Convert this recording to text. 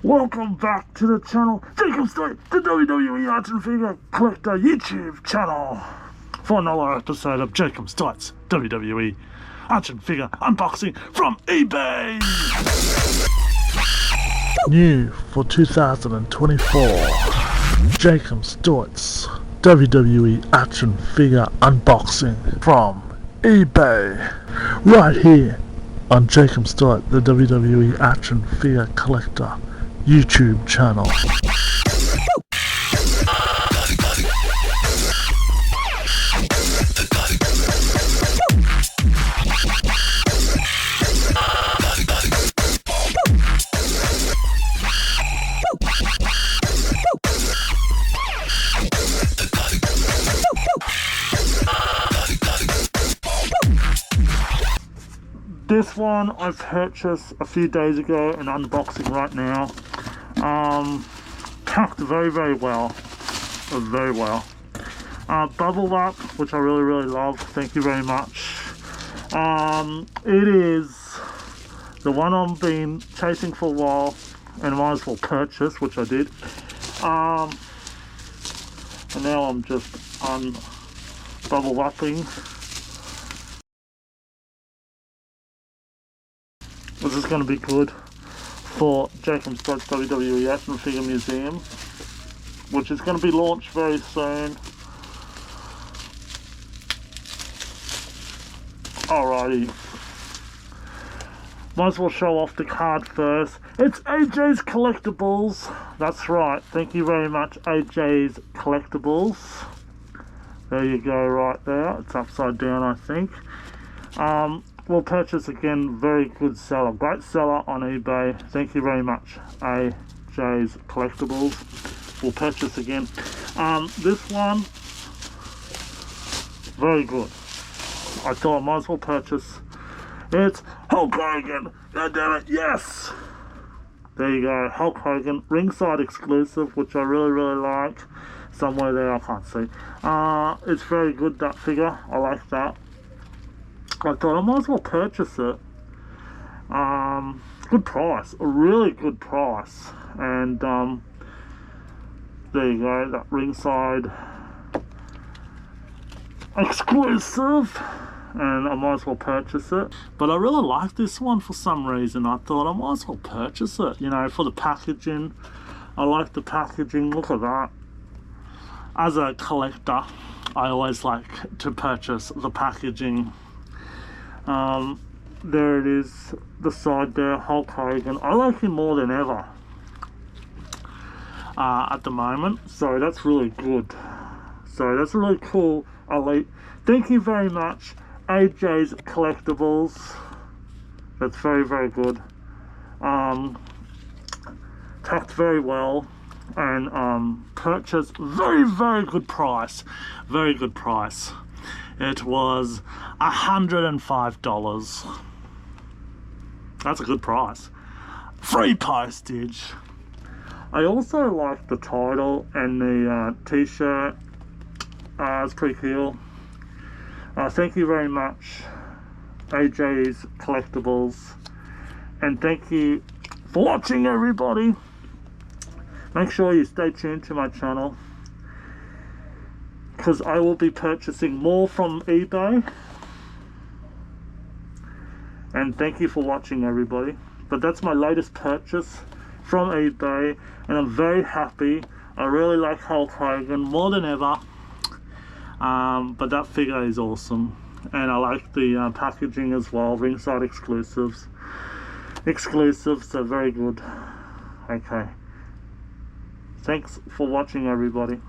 Welcome back to the channel, Jacob Stoit, the WWE Action Figure Collector YouTube channel, for another episode of Jacob Stoit's WWE Action Figure Unboxing from eBay. New for 2024, Jacob Stoit's WWE Action Figure Unboxing from eBay, right here on Jacob Stoit, the WWE Action Figure Collector YouTube channel. This one I purchased a few days ago and unboxing right now. Packed very well. Bubble wrap, which I really love. Thank you very much. It is the one I've been chasing for a while and might as well purchase, which I did. And now I'm just bubble wrapping. This is going to be good for Jacob Stoit's WWE Action Figure Museum, which is going to be launched very soon. Alrighty. Might as well show off the card first. It's AJ's Collectibles. That's right. Thank you very much, AJ's Collectibles. There you go, right there. It's upside down, I think. We'll purchase again. Very good seller, great seller on eBay. Thank you very much, AJ's Collectibles. We'll purchase again. This one, very good. I thought I might as well purchase. It's Hulk Hogan. God damn it, yes! There you go, Hulk Hogan, ringside exclusive, which I really like. Somewhere there, I can't see. It's very good, that figure. I like that. I thought I might as well purchase it. Good price, a really good price. And there you go, that ringside exclusive. And I might as well purchase it. But I really like this one for some reason. I thought I might as well purchase it, you know, for the packaging. I like the packaging, look at that. As a collector, I always like to purchase the packaging. There it is, the side there, Hulk Hogan. I like him more than ever at the moment, so that's really good. So that's really cool. Thank you very much, AJ's Collectibles. That's very good. Packed very well and purchased very good price. Very good price. It was $105. That's a good price. Free postage. I also like the title and the t-shirt. It's pretty cool. Thank you very much, AJ's Collectibles. And thank you for watching, everybody. Make sure you stay tuned to my channel, because I will be purchasing more from eBay. And thank you for watching, everybody. But that's my latest purchase from eBay, and I'm very happy. I really like Hulk Hogan more than ever. But that figure is awesome, and I like the packaging as well. Ringside exclusives, so very good. Okay, thanks for watching, everybody.